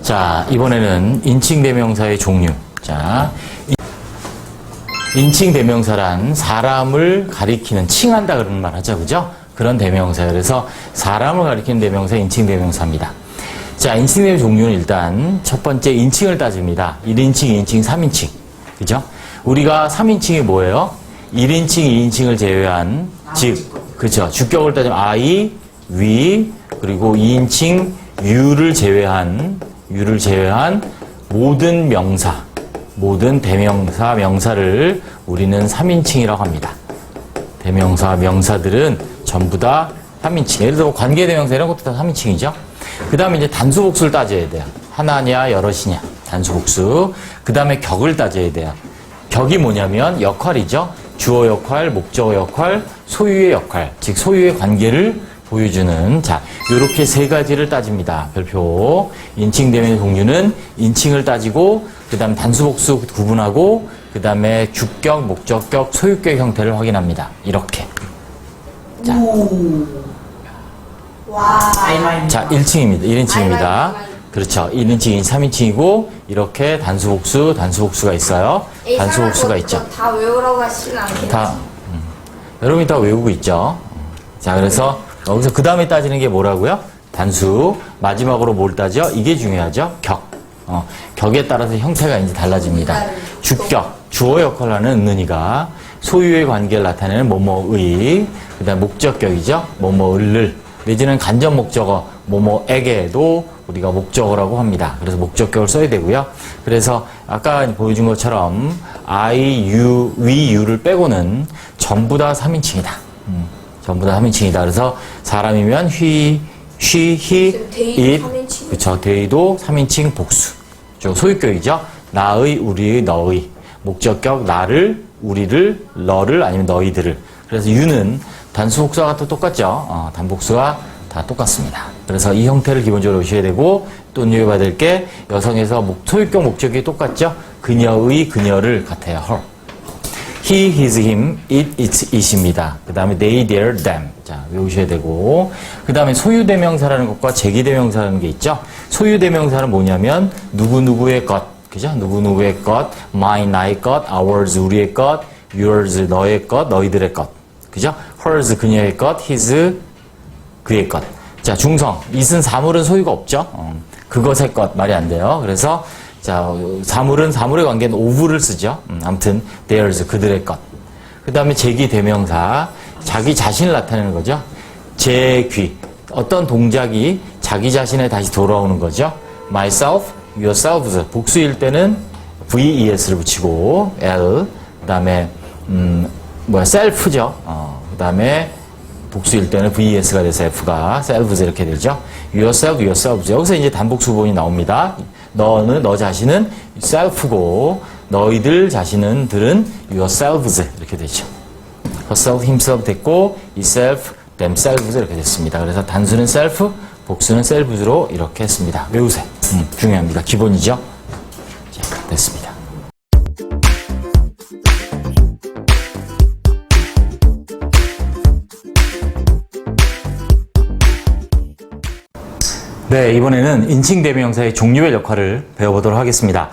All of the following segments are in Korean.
자, 이번에는 인칭 대명사의 종류. 자, 인칭 대명사란 사람을 가리키는, 칭한다 그러는 말 하죠. 그죠? 그런 대명사예요. 그래서 사람을 가리키는 대명사 인칭 대명사입니다. 자, 인칭 대명사 종류는 일단 첫 번째 인칭을 따집니다. 1인칭, 2인칭, 3인칭. 그죠? 우리가 3인칭이 뭐예요? 1인칭, 2인칭을 제외한, 즉, 그죠? 주격을 따지면 I, we, 그리고 2인칭 you를 제외한 모든 명사, 모든 대명사, 명사를 우리는 3인칭이라고 합니다. 대명사, 명사들은 전부 다 3인칭. 예를 들어 관계대명사 이런 것도 다 3인칭이죠. 그 다음에 이제 단수복수를 따져야 돼요. 하나냐, 여럿이냐. 단수복수. 그 다음에 격을 따져야 돼요. 격이 뭐냐면 역할이죠. 주어 역할, 목적어 역할, 소유의 역할. 즉, 소유의 관계를 보여주는, 자, 요렇게 세 가지를 따집니다. 별표. 인칭 대명사 종류는 인칭을 따지고, 그 다음 단수복수 구분하고, 그 다음에 주격, 목적격, 소유격 형태를 확인합니다. 이렇게. 자, 자 1층입니다. 1인칭입니다. 그렇죠. 1인칭, 3인칭이고, 이렇게 단수복수가 있어요. 단수복수가 있죠. 다 외우라고 하시진 않겠죠? 다, 여러분이 다 외우고 있죠. 자, 그래서, 여기서 그 다음에 따지는 게 뭐라고요? 단수. 마지막으로 뭘 따져? 이게 중요하죠? 격. 격에 따라서 형태가 이제 달라집니다. 주격. 주어 역할을 하는 은은이가 소유의 관계를 나타내는 뭐뭐의. 그 다음 목적격이죠? 뭐뭐을. 내지는 간접 목적어 뭐뭐에게도 우리가 목적어라고 합니다. 그래서 목적격을 써야 되고요. 그래서 아까 보여준 것처럼 I, you, we, you를 빼고는 전부 다 3인칭이다. 전부 다 3인칭이다. 그래서 사람이면 he, he, it. 그쵸. they도 3인칭 복수. 소유격이죠. 나의, 우리의, 너의. 목적격 나를, 우리를, 너를 아니면 너희들을. 그래서 you는 단수복수와 또 똑같죠. 단복수가 다 똑같습니다. 그래서 이 형태를 기본적으로 오셔야 되고, 또 눈여겨봐야 될 게 여성에서 소유격 목적이 똑같죠. 그녀의, 그녀를 같아요. her. He, his, him, it, it입니다. 그 다음에 they, their, them. 자, 외우셔야 되고. 그 다음에 소유대명사라는 것과 제기대명사라는 게 있죠. 소유대명사는 뭐냐면, 누구누구의 것. 그죠? 누구누구의 것. mine, 나의 것. ours, 우리의 것. yours, 너의 것. 너희들의 것. 그죠? hers, 그녀의 것. his, 그의 것. 자, 중성. it은 사물은 소유가 없죠. 그것의 것. 말이 안 돼요. 그래서, 자, 사물의 관계는 of를 쓰죠. 아무튼 theirs, 그들의 것. 그 다음에 제기대명사, 자기 자신을 나타내는 거죠. 제귀, 어떤 동작이 자기 자신에 다시 돌아오는 거죠. myself, yourselves. 복수일 때는 ves를 붙이고 l, 그 다음에 self죠. 그 다음에 복수일 때는 ves가 돼서 f가 selves 이렇게 되죠. yourself, yourselves. 여기서 이제 단복수 부분이 나옵니다. 너 자신은 self고, 너희들 자신은 들은 yourselves 이렇게 되죠. herself, himself 됐고, itself, themselves 이렇게 됐습니다. 그래서 단수는 self, 복수는 selves로 이렇게 했습니다. 외우세요. 중요합니다. 기본이죠. 자, 됐습니다. 네, 이번에는 인칭대명사의 종류의 역할을 배워보도록 하겠습니다.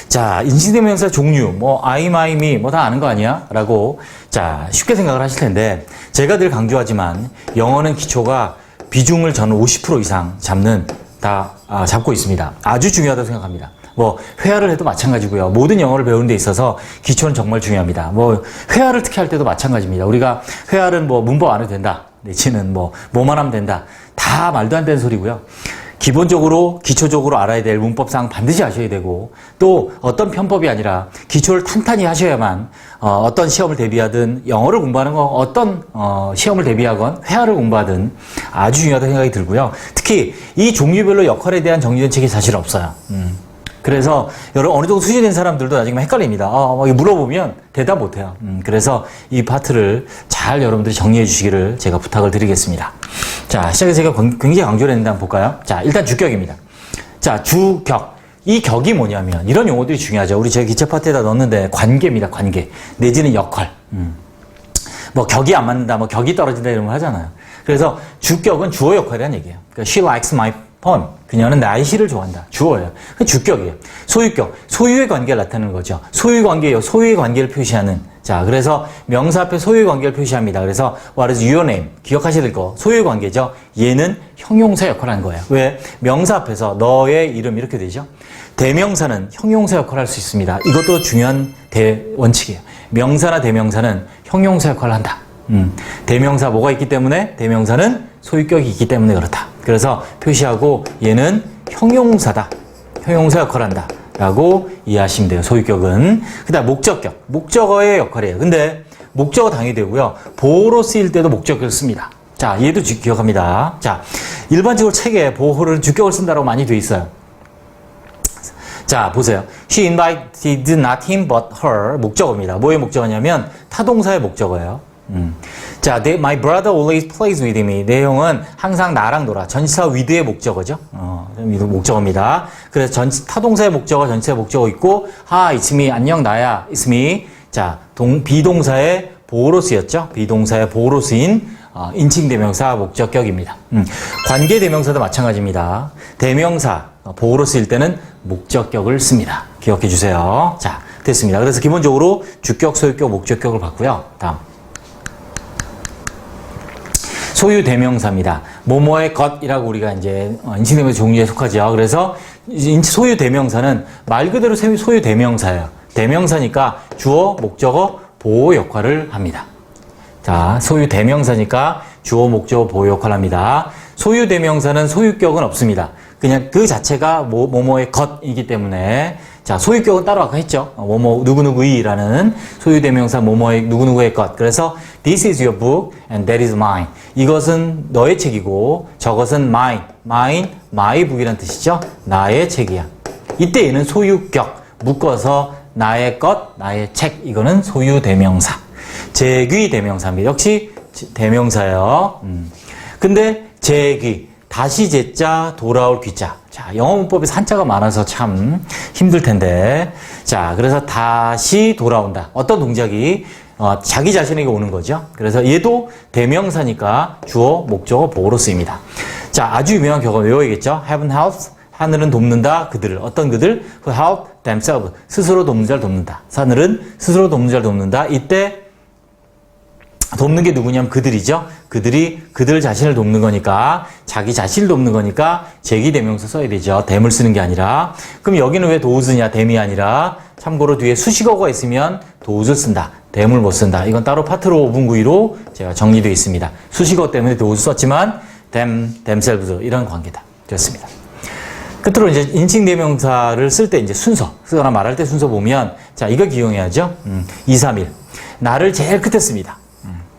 자, 인칭대명사 종류, I, my, me, 다 아는 거 아니야? 라고, 자, 쉽게 생각을 하실 텐데, 제가 늘 강조하지만, 영어는 기초가 비중을 저는 50% 이상 잡고 있습니다. 아주 중요하다고 생각합니다. 회화를 해도 마찬가지고요. 모든 영어를 배우는 데 있어서 기초는 정말 중요합니다. 회화를 특히 할 때도 마찬가지입니다. 우리가 회화는 문법 안 해도 된다. 내지는 뭐만 하면 된다. 다 말도 안 되는 소리고요. 기본적으로, 기초적으로 알아야 될 문법상 반드시 아셔야 되고, 또 어떤 편법이 아니라 기초를 탄탄히 하셔야만 어떤 시험을 대비하든 영어를 공부하는 거 어떤 시험을 대비하건 회화를 공부하든 아주 중요하다고 생각이 들고요. 특히 이 종류별로 역할에 대한 정리된 책이 사실 없어요. 그래서 여러분 어느 정도 수준이 된 사람들도 나중에 물어보면 대답 못해요. 그래서 이 파트를 잘 여러분들이 정리해 주시기를 제가 부탁을 드리겠습니다. 자, 시작해서 제가 굉장히 강조를 했는데 한번 볼까요? 자, 일단 주격입니다. 자, 주격. 이 격이 뭐냐면 이런 용어들이 중요하죠. 우리 제가 기체 파트에다 넣었는데 관계입니다. 관계. 내지는 역할. 격이 안 맞는다, 격이 떨어진다 이런 걸 하잖아요. 그래서 주격은 주어 역할이라는 얘기예요. 그러니까 she likes my upon. 그녀는 날씨를 좋아한다. 주어예요. 주격이에요. 소유격. 소유의 관계를 나타내는 거죠. 소유 관계예요. 소유의 관계를 표시하는. 자, 그래서 명사 앞에 소유의 관계를 표시합니다. 그래서 what is your name? 기억하셔야 될 거. 소유의 관계죠. 얘는 형용사 역할을 하는 거예요. 왜? 명사 앞에서 너의 이름 이렇게 되죠. 대명사는 형용사 역할을 할 수 있습니다. 이것도 중요한 원칙이에요. 명사나 대명사는 형용사 역할을 한다. 대명사 뭐가 있기 때문에 대명사는 소유격이 있기 때문에 그렇다. 그래서 표시하고 얘는 형용사다. 형용사 역할을 한다. 라고 이해하시면 돼요. 소유격은. 그 다음 목적격. 목적어의 역할이에요. 근데 목적어 당연히 되고요. 보호로 쓰일 때도 목적격을 씁니다. 자, 얘도 기억합니다. 자, 일반적으로 책에 보호를 주격을 쓴다고 많이 돼 있어요. 자, 보세요. She invited not him but her. 목적어입니다. 뭐의 목적어냐면 타동사의 목적어예요. 자, my brother always plays with me. 내용은 항상 나랑 놀아. 전치사 with의 목적어죠. 목적어입니다. 그래서 타동사의 목적어, 전치사의 목적어 있고, Hi, it's me. 안녕, 나야. It's me. 자, 비동사의 보호로 쓰였죠. 비동사의 보호로 쓰인 인칭대명사 목적격입니다. 관계대명사도 마찬가지입니다. 대명사 보호로 쓰일 때는 목적격을 씁니다. 기억해 주세요. 자, 됐습니다. 그래서 기본적으로 주격, 소유격, 목적격을 봤고요. 다음. 소유 대명사입니다. 뭐뭐의 것이라고 우리가 이제 인칭대명사 종류에 속하죠. 그래서 소유 대명사는 말 그대로 소유 대명사예요. 대명사니까 주어, 목적어, 보호 역할을 합니다. 자, 소유 대명사니까 주어, 목적어, 보호 역할을 합니다. 소유 대명사는 소유격은 없습니다. 그냥 그 자체가 뭐뭐의 것이기 때문에 자, 소유격은 따로 아까 했죠. 뭐뭐 누구누구이라는 소유 대명사 뭐뭐의 누구누구의 것. 그래서 this is your book and that is mine. 이것은 너의 책이고 저것은 mine. my book이라는 뜻이죠. 나의 책이야. 이때 얘는 소유격. 묶어서 나의 것, 나의 책. 이거는 소유 대명사. 재귀 대명사입니다. 역시 대명사예요. 근데 재귀. 다시 제자, 돌아올 귀자. 자, 영어 문법에서 한자가 많아서 참 힘들 텐데. 자, 그래서 다시 돌아온다. 어떤 동작이 자기 자신에게 오는 거죠. 그래서 얘도 대명사니까 주어, 목적어, 보호로 쓰입니다. 자, 아주 유명한 경어 외워야겠죠. Heaven helps. 하늘은 돕는다. 그들을. 어떤 그들? Who help themselves. 스스로 돕는 자를 돕는다. 하늘은 스스로 돕는 자를 돕는다. 이때 돕는 게 누구냐면 그들이죠. 그들이 그들 자신을 돕는 거니까 자기 자신을 돕는 거니까 제기대명사 써야 되죠. 댐을 쓰는 게 아니라. 그럼 여기는 왜 도우즈냐 댐이 아니라 참고로 뒤에 수식어가 있으면 도우즈 쓴다. 댐을 못 쓴다. 이건 따로 파트로 5분 9위로 제가 정리되어 있습니다. 수식어 때문에 도우즈 썼지만 themselves 이런 관계다. 됐습니다. 끝으로 이제 인칭대명사를 쓸 때 이제 순서 쓰거나 말할 때 순서 보면 자 이거 기억해야죠. 2, 3, 1 나를 제일 끝에 씁니다.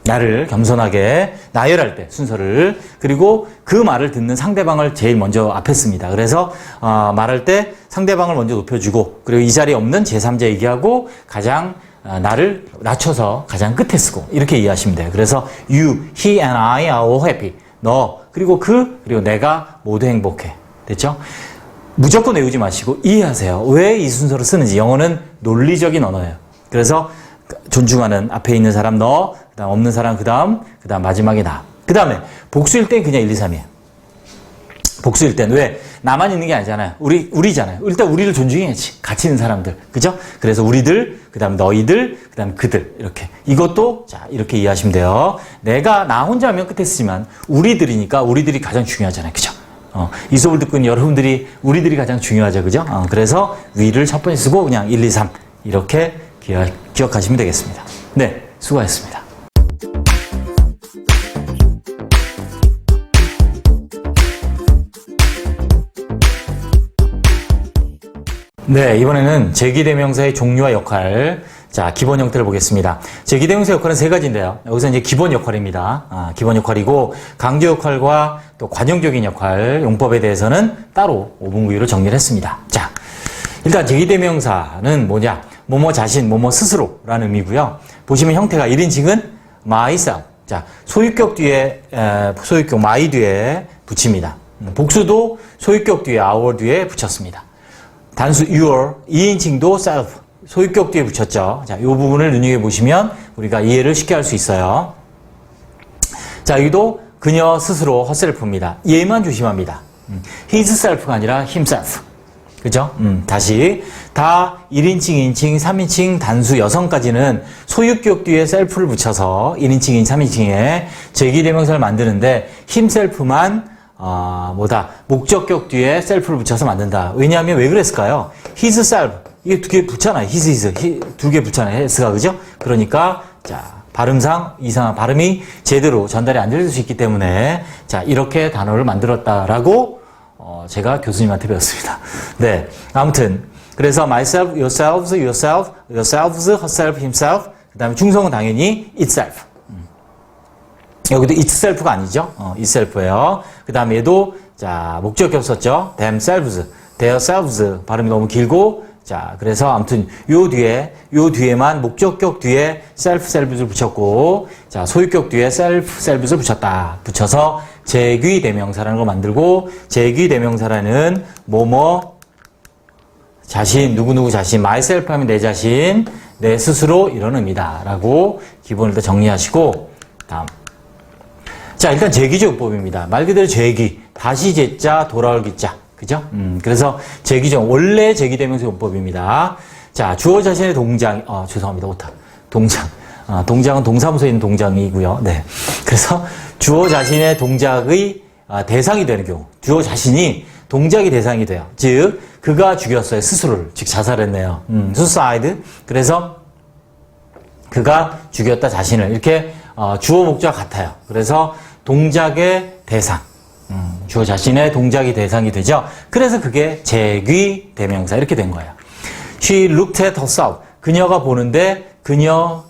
나를 겸손하게 나열할 때 순서를 그리고 그 말을 듣는 상대방을 제일 먼저 앞에 씁니다. 그래서 말할 때 상대방을 먼저 높여주고 그리고 이 자리에 없는 제3자 얘기하고 가장 나를 낮춰서 가장 끝에 쓰고 이렇게 이해하시면 돼요. 그래서 you, he and I are all happy. 너 그리고 그리고 내가 모두 행복해. 됐죠? 무조건 외우지 마시고 이해하세요. 왜 이 순서를 쓰는지. 영어는 논리적인 언어예요. 그래서 존중하는 앞에 있는 사람 너, 그 다음 없는 사람 그 다음 마지막에 나. 그 다음에 복수일 땐 그냥 1, 2, 3이에요. 복수일 땐 왜? 나만 있는 게 아니잖아요. 우리잖아요. 일단 우리를 존중해야지. 같이 있는 사람들. 그죠? 그래서 우리들, 그 다음 너희들, 그 다음 그들. 이렇게. 이것도 자 이렇게 이해하시면 돼요. 내가 나 혼자 하면 끝에 쓰지만 우리들이니까 우리들이 가장 중요하잖아요. 그죠? 이 수업을 듣고 있는 여러분들이 우리들이 가장 중요하죠. 그죠? 그래서 위를 첫 번째 쓰고 그냥 1, 2, 3 이렇게 기억하시면 되겠습니다. 네, 수고하셨습니다. 네, 이번에는 제기대명사의 종류와 역할. 자, 기본 형태를 보겠습니다. 제기대명사 역할은 세 가지인데요. 여기서 이제 기본 역할입니다. 기본 역할이고, 강조 역할과 또 관용적인 역할, 용법에 대해서는 따로 5분 구위로 정리를 했습니다. 자, 일단 제기대명사는 뭐냐? 뭐뭐 자신, 뭐뭐 스스로라는 의미고요. 보시면 형태가 1인칭은 myself. 자, 소유격 뒤에, 소유격 my 뒤에 붙입니다. 복수도 소유격 뒤에 our 뒤에 붙였습니다. 단수 your, 2인칭도 self, 소유격 뒤에 붙였죠. 자, 이 부분을 눈여겨보시면 우리가 이해를 쉽게 할 수 있어요. 자, 여기도 그녀 스스로 herself입니다. 얘만 조심합니다. his self가 아니라 himself. 그죠? 다시. 다 1인칭, 2인칭, 3인칭, 단수, 여성까지는 소유격 뒤에 self를 붙여서 1인칭, 2인칭, 3인칭에 제기대명사를 만드는데 himself만 목적격 뒤에 self를 붙여서 만든다. 왜냐하면 왜 그랬을까요? his self. 이게 두 개 붙잖아요. his, 두 개 붙잖아요. s가, 그죠? 그러니까, 자, 발음상 이상한 발음이 제대로 전달이 안 될 수 있기 때문에, 자, 이렇게 단어를 만들었다라고, 제가 교수님한테 배웠습니다. 네. 아무튼, 그래서 myself, yourselves, yourself, yourselves, herself, himself. 그 다음에 중성은 당연히 itself. 여기도 itself가 아니죠. itself예요. 그 다음에 얘도, 자, 목적격 썼죠. themselves, theirselves. 발음이 너무 길고, 자, 그래서 아무튼 요 뒤에만 목적격 뒤에 self를 붙였고, 자, 소유격 뒤에 self를 붙였다. 붙여서 제귀대명사라는 걸 만들고, 제귀대명사라는 뭐뭐 자신, 누구누구 자신, myself 하면 내 자신, 내 스스로 이런 의미다. 라고 기본을 다 정리하시고, 다음. 자, 일단 제기조용법입니다. 말 그대로 제기. 다시 제자, 돌아올 기자. 그죠? 그래서 제기조, 원래 제기대명사 용법입니다. 자, 주어 자신의 동장, 죄송합니다. 오타. 동장. 동장은 동사무소에 있는 동장이고요. 네. 그래서 주어 자신의 동작의 대상이 되는 경우. 주어 자신이 동작이 대상이 돼요. 즉, 그가 죽였어요. 스스로를. 즉, 자살했네요. suicide. 그래서 그가 죽였다 자신을. 이렇게 주어 목적 같아요. 그래서 동작의 대상. 주어 자신의 동작이 대상이 되죠. 그래서 그게 제귀 대명사 이렇게 된 거예요. She looked at herself. 그녀가 보는데 그녀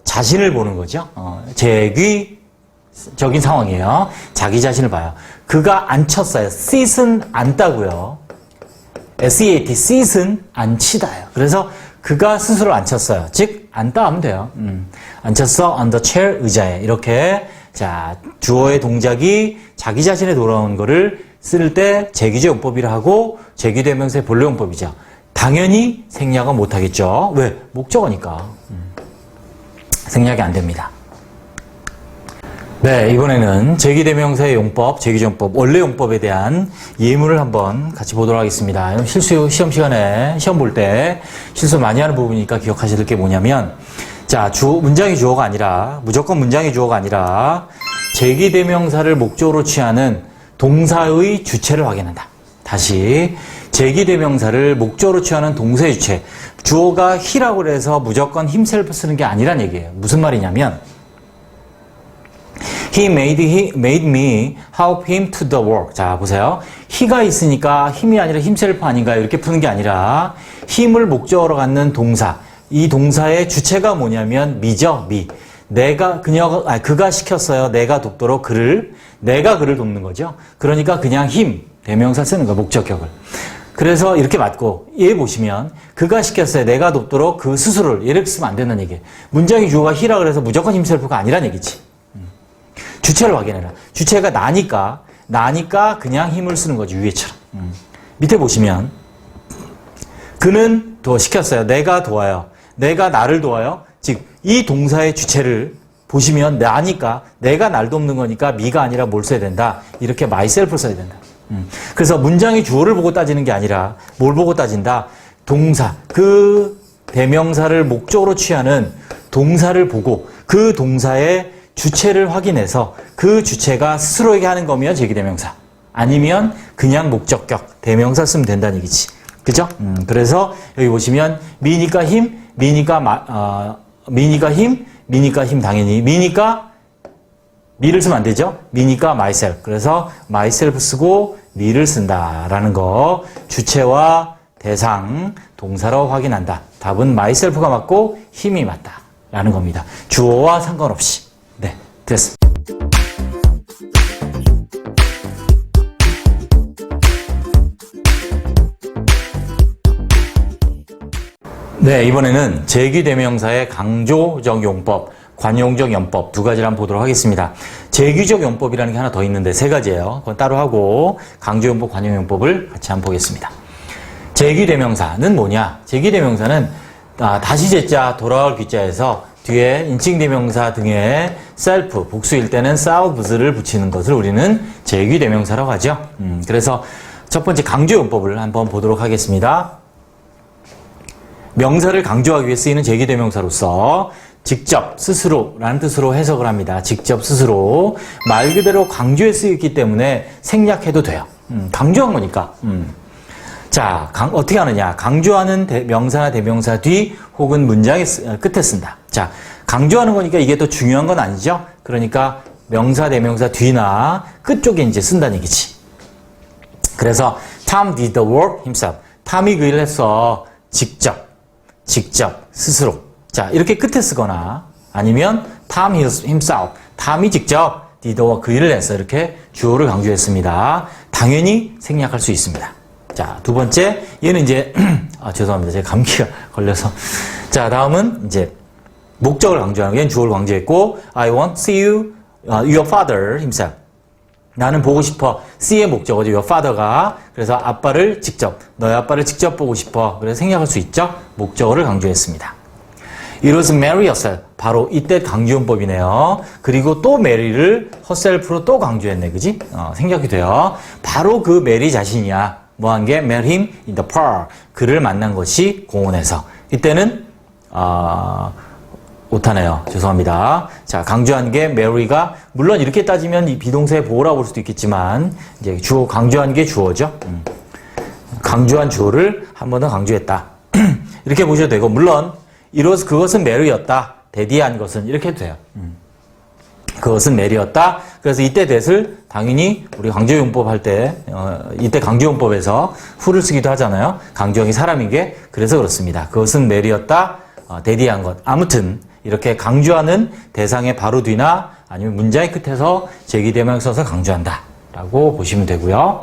자신을 보는 거죠. 제귀적인 상황이에요. 자기 자신을 봐요. 그가 안 쳤어요. sit은 앉다고요. S-E-A-T, sit은 앉히다예요. 그래서 그가 스스로 앉혔어요. 즉 앉다 하면 돼요. 앉혔어 on the chair, 의자에. 이렇게 자, 주어의 동작이 자기 자신에 돌아온 거를 쓸 때 제기조 용법이라 하고 제기대명사의 본래 용법이죠. 당연히 생략은 못하겠죠. 왜? 목적어니까. 생략이 안 됩니다. 네, 이번에는 제기대명사의 용법, 제기조 용법, 원래 용법에 대한 예문을 한번 같이 보도록 하겠습니다. 실수 시험 시간에 시험 볼 때 실수 많이 하는 부분이니까 기억하셔야 될 게 뭐냐면, 자, 문장이 주어가 아니라, 무조건 문장이 주어가 아니라, 제기대명사를 목적으로 취하는 동사의 주체를 확인한다. 다시, 제기대명사를 목적으로 취하는 동사의 주체. 주어가 he라고 해서 무조건 himself 쓰는 게 아니란 얘기예요. 무슨 말이냐면, He made me help him to the work. 자, 보세요. he가 있으니까 힘이 아니라 himself 아닌가요? 이렇게 푸는 게 아니라, 힘을 목적으로 갖는 동사. 이 동사의 주체가 뭐냐면 me죠, me. 그가 시켰어요. 내가 돕도록 내가 그를 돕는 거죠. 그러니까 그냥 힘, 대명사 쓰는 거예요, 목적격을. 그래서 이렇게 맞고, 얘 보시면, 그가 시켰어요. 내가 돕도록 그 스스로를, 얘를 쓰면 안 된다는 얘기예요. 문장이 주어가 he라 그래서 무조건 himself가 아니란 얘기지. 주체를 확인해라. 주체가 나니까 그냥 힘을 쓰는 거지, 위에처럼. 밑에 보시면, 그는 시켰어요. 내가 도와요. 내가 나를 도와요. 즉, 이 동사의 주체를 보시면 나니까, 내가 날 돕는 거니까 me가 아니라 뭘 써야 된다? 이렇게 myself를 써야 된다. 그래서 문장이 주어를 보고 따지는 게 아니라 뭘 보고 따진다? 동사, 그 대명사를 목적으로 취하는 동사를 보고 그 동사의 주체를 확인해서 그 주체가 스스로에게 하는 거면 제기대명사. 아니면 그냥 목적격, 대명사 쓰면 된다는 얘기지. 그죠? 그래서 여기 보시면 미니까 힘, 미니까 힘 당연히. 미니까 미를 쓰면 안 되죠? 미니까 myself. 그래서 myself 쓰고 미를 쓴다라는 거. 주체와 대상, 동사로 확인한다. 답은 myself가 맞고 힘이 맞다라는 겁니다. 주어와 상관없이. 네, 됐습니다. 네, 이번에는 제기대명사의 강조적 용법, 관용적 용법 두 가지를 한번 보도록 하겠습니다. 제기적 용법이라는 게 하나 더 있는데 세 가지예요. 그건 따로 하고 강조 용법, 관용 용법을 같이 한번 보겠습니다. 제기대명사는 뭐냐? 제기대명사는 다시 제자, 돌아올 귀자에서 뒤에 인칭대명사 등에 self, 복수일 때는 selves를 붙이는 것을 우리는 제귀대명사라고 하죠. 그래서 첫 번째 강조용법을 한번 보도록 하겠습니다. 명사를 강조하기 위해 쓰이는 제귀대명사로서 직접, 스스로라는 뜻으로 해석을 합니다. 직접, 스스로. 말 그대로 강조에 쓰였기 때문에 생략해도 돼요. 강조한 거니까. 자, 어떻게 하느냐. 강조하는 명사나 대명사 뒤 혹은 문장의 끝에 쓴다. 자, 강조하는 거니까 이게 더 중요한 건 아니죠. 그러니까 명사, 대명사 뒤나 끝쪽에 이제 쓴다는 얘기지. 그래서 Tom did the work himself. 탐이 그 일을 했어. 직접, 스스로. 자, 이렇게 끝에 쓰거나 아니면 Tom himself. 탐이 직접 did the work, 그 일을 했어. 이렇게 주어를 강조했습니다. 당연히 생략할 수 있습니다. 자, 두 번째, 얘는 이제, 죄송합니다. 제가 감기가 걸려서. 자, 다음은 이제, 목적을 강조하는 거. 얘는 주어를 강조했고, I want to see you, your father himself. 나는 보고 싶어. see의 목적어죠. your father가. 그래서 아빠를 직접, 너의 아빠를 직접 보고 싶어. 그래서 생략할 수 있죠. 목적어를 강조했습니다. It was Mary herself. 바로 이때 강조용법이네요. 그리고 또 메리를 herself로 또 강조했네. 그지? 생략이 돼요. 바로 그 메리 자신이야. 뭐 한 게 met him in the park. 그를 만난 것이 공원에서. 이때는 오타네요. 죄송합니다. 자, 강조한 게 메리가 물론 이렇게 따지면 이 비동사의 보호라고 볼 수도 있겠지만 이제 주어 강조한 게 주어죠. 강조한 주어를 한 번 더 강조했다. 이렇게 보셔도 되고 물론 그것은 메리였다. 대디한 것은 이렇게 해도 돼요. 그것은 메리였다. 그래서 이때 that을 당연히 우리 강조용법 할 때 이때 강조용법에서 who를 쓰기도 하잖아요. 강조형이 사람인 게 그래서 그렇습니다. 그것은 메리였다. 대디한 것. 아무튼 이렇게 강조하는 대상의 바로 뒤나 아니면 문장의 끝에서 제기대명사 써서 강조한다. 라고 보시면 되고요.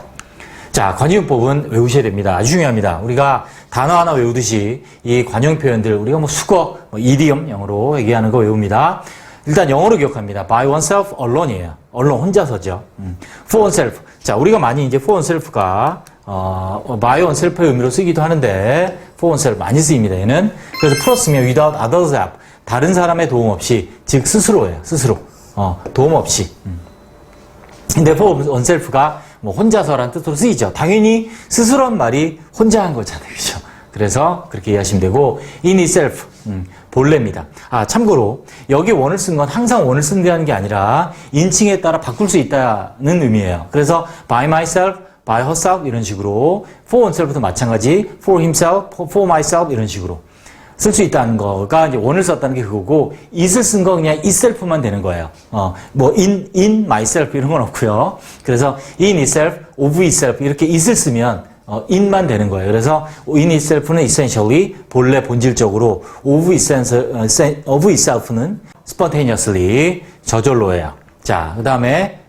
자, 관용법은 외우셔야 됩니다. 아주 중요합니다. 우리가 단어 하나 외우듯이 이 관용 표현들 우리가 뭐 수거, 이디엄 영어로 얘기하는 거 외웁니다. 일단 영어로 기억합니다. by oneself alone이에요. alone 혼자서죠. for oneself. 자, 우리가 많이 이제 for oneself가 by oneself의 의미로 쓰기도 하는데 for oneself 많이 쓰입니다. 얘는 그래서 풀었으면 without others help. 다른 사람의 도움 없이, 즉 스스로예요. 스스로. 도움 없이. 근데 for oneself가 뭐 혼자서라는 뜻으로 쓰이죠. 당연히 스스로란 말이 혼자 한 거잖아요. 그죠? 그래서 그렇게 이해하시면 되고 in itself. 본래입니다. 참고로 여기 원을 쓴 건 항상 원을 쓴다는 게 아니라 인칭에 따라 바꿀 수 있다는 의미예요. 그래서 by myself, by herself 이런 식으로 for oneself도 마찬가지 for himself, for myself 이런 식으로 쓸 수 있다는 거가 이제 원을 썼다는 게 그거고 it을 쓴 거 그냥 itself만 되는 거예요. 뭐 in myself 이런 건 없고요. 그래서 in itself, of itself 이렇게 it을 쓰면 in만 되는 거예요. 그래서 in itself는 essentially 본래 본질적으로 of itself는 spontaneously 저절로예요. 자, 그 다음에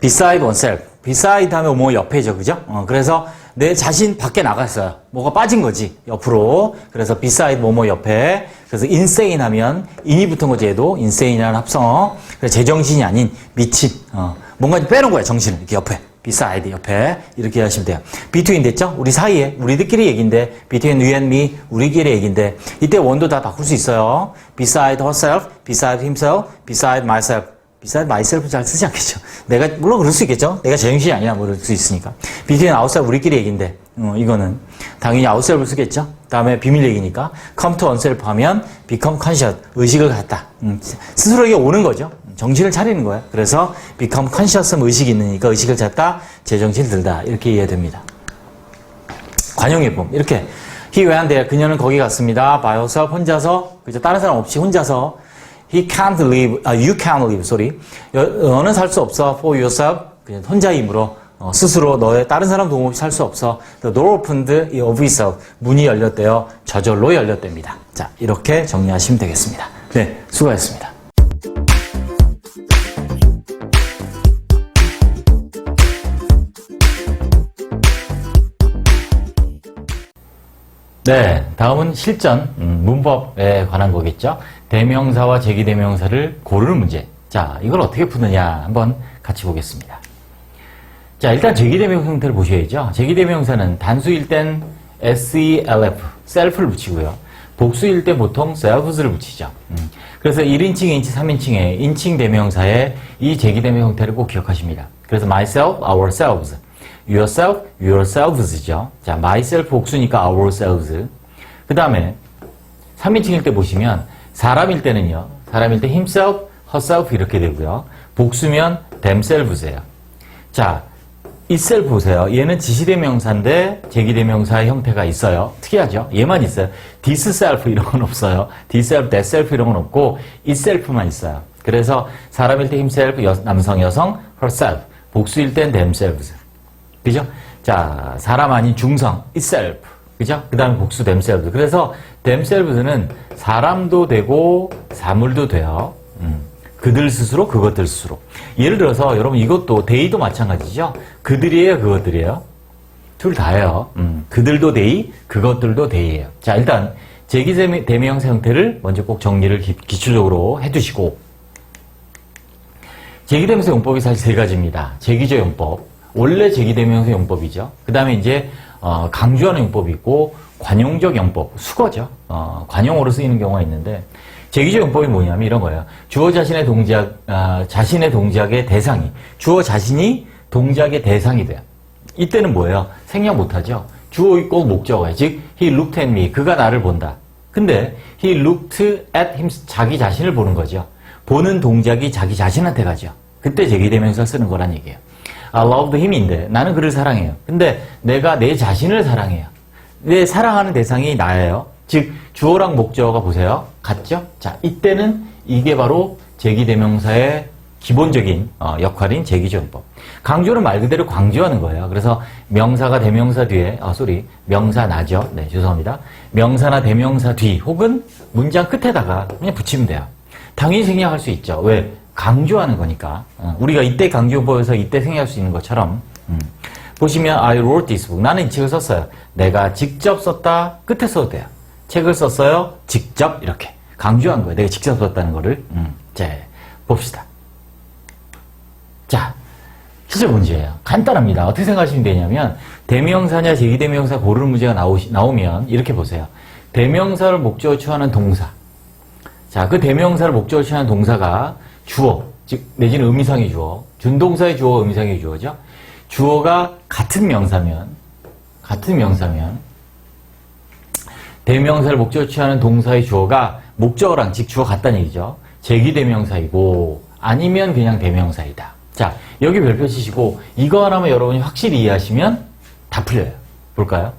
beside oneself. beside 하면 뭐 옆에죠, 그죠? 그래서 내 자신 밖에 나갔어요. 뭐가 빠진 거지, 옆으로. 그래서 beside 뭐뭐 옆에. 그래서 insane 하면 in이 붙은 거지, 얘도 insane이라는 합성어. 그래서 제정신이 아닌 미친. 뭔가 빼놓은 거야, 정신을 이렇게 옆에. beside 옆에 이렇게 하시면 돼요. between 됐죠? 우리 사이에 우리들끼리 얘기인데 between you and me 우리끼리 얘기인데 이때 원도 다 바꿀 수 있어요. beside herself, beside himself, beside myself. beside myself 잘 쓰지 않겠죠? 내가 물론 그럴 수 있겠죠? 내가 제정신이 아니야 뭐 그럴 수 있으니까. between ourselves 우리끼리 얘기인데 이거는 당연히 ourself를 쓰겠죠? 다음에 비밀 얘기니까 come to oneself 하면 become conscious 의식을 갖다. 스스로에게 오는 거죠. 정신을 차리는 거예요. 그래서 become conscious 의식이 있으니까 의식을 찾다, 제정신을 들다 이렇게 이해가 됩니다. 관용예법 이렇게 he went there 그녀는 거기 갔습니다. by herself 혼자서 그죠? 다른 사람 없이 혼자서 he can't live, you can't live, sorry. 너는 살 수 없어 for yourself 그냥 혼자의 힘으로 스스로 너의 다른 사람 도움 없이 살 수 없어. The door opened of itself 문이 열렸대요. 저절로 열렸답니다. 자 이렇게 정리하시면 되겠습니다. 네, 수고하셨습니다. 네, 다음은 실전, 문법에 관한 거겠죠. 대명사와 제기대명사를 고르는 문제. 자, 이걸 어떻게 푸느냐 한번 같이 보겠습니다. 자, 일단 제기대명사 형태를 보셔야죠. 제기대명사는 단수일 땐 self, self를 붙이고요. 복수일 때 보통 selves를 붙이죠. 그래서 1인칭, 2인칭, 3인칭의 인칭 대명사의 이 제기대명 형태를 꼭 기억하십니다. 그래서 myself, ourselves, yourself, yourselves죠. 자, myself 복수니까 ourselves. 그 다음에 3인칭일 때 보시면 사람일 때는요. 사람일 때 himself, herself 이렇게 되고요. 복수면 themselves예요. 자, itself 보세요. 얘는 지시대명사인데 제기대명사의 형태가 있어요. 특이하죠? 얘만 있어요. this self 이런 건 없어요. this self, that self 이런 건 없고 itself만 있어요. 그래서 사람일 때 himself, 남성, 여성, herself. 복수일 땐 themselves. 그죠? 자, 사람 아닌 중성, itself. 그죠? 그 다음에 복수 themselves. 그래서 themselves는 사람도 되고 사물도 돼요. 그들 스스로, 그것들 스스로. 예를 들어서 여러분 이것도 they도 마찬가지죠. 그들이에요, 그것들이에요. 둘 다예요. 그들도 they, 그것들도 they예요. 자, 일단 제기대명사 형태를 먼저 꼭 정리를 기초적으로 해두시고 제기대명사 용법이 사실 세 가지입니다. 제기조 용법, 원래 제기대명사 용법이죠. 그 다음에 이제 강조하는 용법이 있고 관용적 용법, 수거죠. 관용어로 쓰이는 경우가 있는데 제기적 용법이 뭐냐면 이런 거예요. 주어 자신의 동작의 대상이, 주어 자신이 동작의 대상이 돼요. 이때는 뭐예요? 생략 못하죠. 주어 있고 목적어예요. 즉, he looked at me. 그가 나를 본다. 근데 he looked at him, 자기 자신을 보는 거죠. 보는 동작이 자기 자신한테 가죠. 그때 제기대명사 쓰는 거란 얘기예요. I loved him인데 나는 그를 사랑해요. 근데 내가 내 자신을 사랑해요. 내 사랑하는 대상이 나예요. 즉 주어랑 목적어가 보세요. 같죠? 자, 이때는 이게 바로 제기대명사의 기본적인 역할인 제기조용법. 강조는 말 그대로 강조하는 거예요. 그래서 명사가 대명사 뒤에 명사 나죠. 네, 죄송합니다. 명사나 대명사 뒤 혹은 문장 끝에다가 그냥 붙이면 돼요. 당연히 생략할 수 있죠. 왜? 강조하는 거니까. 우리가 이때 강조용법에서 이때 생략할 수 있는 것처럼 보시면 I wrote this book. 나는 이 책을 썼어요. 내가 직접 썼다. 끝에 써도 돼요. 책을 썼어요. 직접 이렇게 강조한 거예요. 내가 직접 썼다는 거를. 자, 봅시다. 자, 실제 문제예요. 간단합니다. 어떻게 생각하시면 되냐면 대명사냐 제기대명사 고르는 문제가 나오면 이렇게 보세요. 대명사를 목적으로 취하는 동사. 자, 그 대명사를 목적으로 취하는 동사가 주어, 즉 내지는 의미상의 주어, 준동사의 주어, 의미상의 주어죠. 주어가 같은 명사면 대명사를 목적으로 취하는 동사의 주어가 목적어랑 즉 주어 같다는 얘기죠. 제기대명사이고 아니면 그냥 대명사이다. 자, 여기 별표 치시고 이거 하나만 여러분이 확실히 이해하시면 다 풀려요. 볼까요?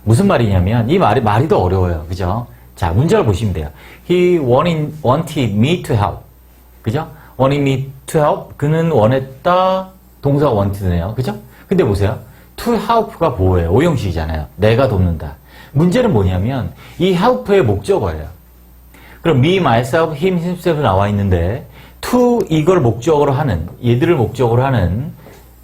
무슨 말이냐면 이 말이 더 어려워요. 그죠? 자, 문제를 보시면 돼요. He wanted me to help. 그죠? wanted me to help. 그는 원했다. 동사가 wanted네요. 그죠? 근데 보세요. to help가 뭐예요? 오형식이잖아요. 내가 돕는다. 문제는 뭐냐면 이 help의 목적어예요. 그럼 me, myself, him, himself 나와 있는데 to 이걸 목적어로 하는 얘들을 목적어로 하는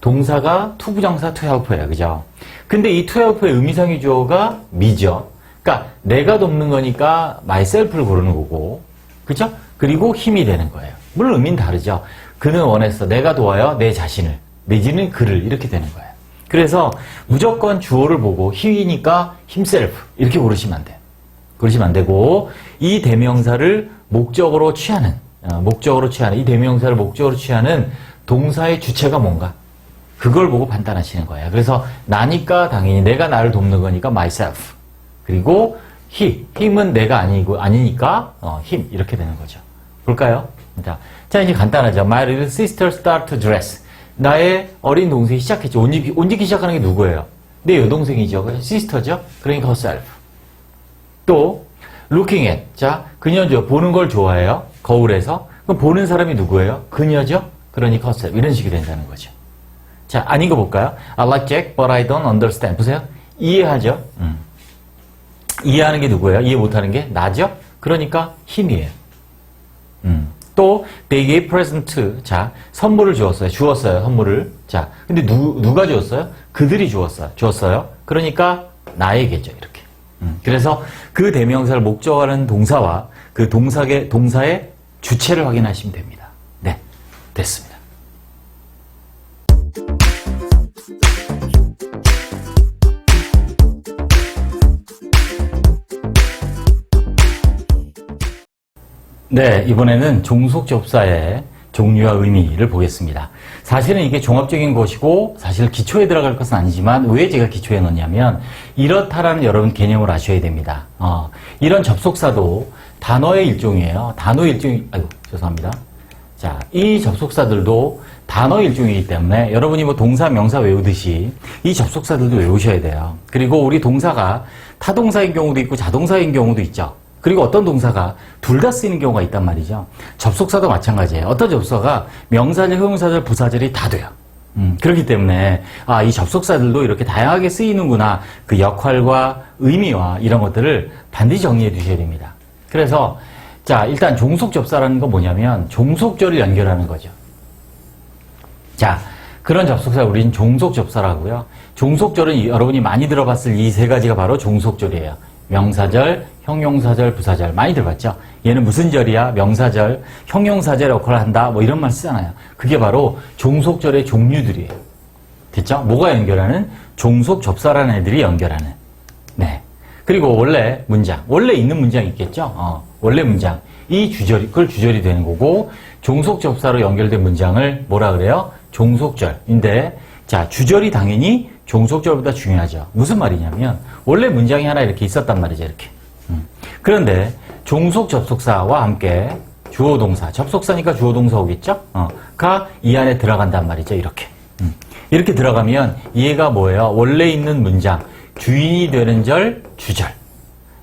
동사가 to 부정사 to help예요. 그죠? 근데 이 to help의 의미상의 주어가 me죠. 그러니까 내가 돕는 거니까 myself를 고르는 거고 그죠? 그리고 힘이 되는 거예요. 물론 의미는 다르죠. 그는 원했어. 내가 도와요. 내 자신을. 내지는 그를. 이렇게 되는 거예요. 그래서 무조건 주어를 보고 he니까 himself 이렇게 고르시면 안 돼요. 그러시면 안 되고 이 대명사를 목적으로 취하는 이 대명사를 목적으로 취하는 동사의 주체가 뭔가 그걸 보고 판단하시는 거예요. 그래서 나니까 당연히 내가 나를 돕는 거니까 myself 그리고 him은 내가 아니니까 him 이렇게 되는 거죠. 볼까요? 자 이제 간단하죠. My little sister start to dress. 나의 어린 동생이 시작했죠. 옷 입기 시작하는 게 누구예요? 내 여동생이죠. sister죠. 그러니까 herself. 또 looking at. 자, 그녀죠. 보는 걸 좋아해요. 거울에서. 그럼 보는 사람이 누구예요? 그녀죠. 그러니까 herself. 이런 식이 된다는 거죠. 자, 아닌 거 볼까요? I like Jack, but I don't understand. 보세요. 이해하죠. 이해하는 게 누구예요? 이해 못하는 게 나죠. 그러니까 him이에요. 또 they gave present to. 자, 선물을 주었어요. 선물을. 자, 근데 누가 주었어요? 그들이 주었어요. 그러니까 나에게죠. 이렇게. 그래서 그 대명사를 목적어하는 동사와 그 동사의 주체를 확인하시면 됩니다. 네, 됐습니다. 네, 이번에는 종속접사의 종류와 의미를 보겠습니다. 사실은 이게 종합적인 것이고 사실 기초에 들어갈 것은 아니지만 왜 제가 기초에 넣냐면 이렇다라는 여러분 개념을 아셔야 됩니다. 이런 접속사도 단어의 일종이에요. 단어의 일종이, 아이고, 죄송합니다. 자, 이 접속사들도 단어의 일종이기 때문에 여러분이 뭐 동사, 명사 외우듯이 이 접속사들도 외우셔야 돼요. 그리고 우리 동사가 타동사인 경우도 있고 자동사인 경우도 있죠. 그리고 어떤 동사가 둘 다 쓰이는 경우가 있단 말이죠. 접속사도 마찬가지예요. 어떤 접속사가 명사절, 형용사절, 부사절이 다 돼요. 그렇기 때문에 이 접속사들도 이렇게 다양하게 쓰이는구나. 그 역할과 의미와 이런 것들을 반드시 정리해 두셔야 됩니다. 그래서 자, 일단 종속접사라는 건 뭐냐면 종속절을 연결하는 거죠. 자, 그런 접속사 우리는 종속접사라고요. 종속절은 여러분이 많이 들어봤을 이 세 가지가 바로 종속절이에요. 명사절, 형용사절, 부사절 많이 들어봤죠? 얘는 무슨 절이야? 명사절, 형용사절 역할을 한다 뭐 이런 말 쓰잖아요. 그게 바로 종속절의 종류들이에요. 됐죠? 뭐가 연결하는? 종속접사라는 애들이 연결하는. 네. 그리고 원래 문장, 원래 있는 문장 있겠죠? 원래 문장. 이 주절이, 그걸 주절이 되는 거고 종속접사로 연결된 문장을 뭐라 그래요? 종속절인데 자, 주절이 당연히 종속절보다 중요하죠. 무슨 말이냐면 원래 문장이 하나 이렇게 있었단 말이죠. 이렇게. 그런데 종속접속사와 함께 주어동사, 접속사니까 주어동사 오겠죠? 가 이 안에 들어간단 말이죠. 이렇게. 이렇게 들어가면 얘가 뭐예요? 원래 있는 문장, 주인이 되는 절, 주절.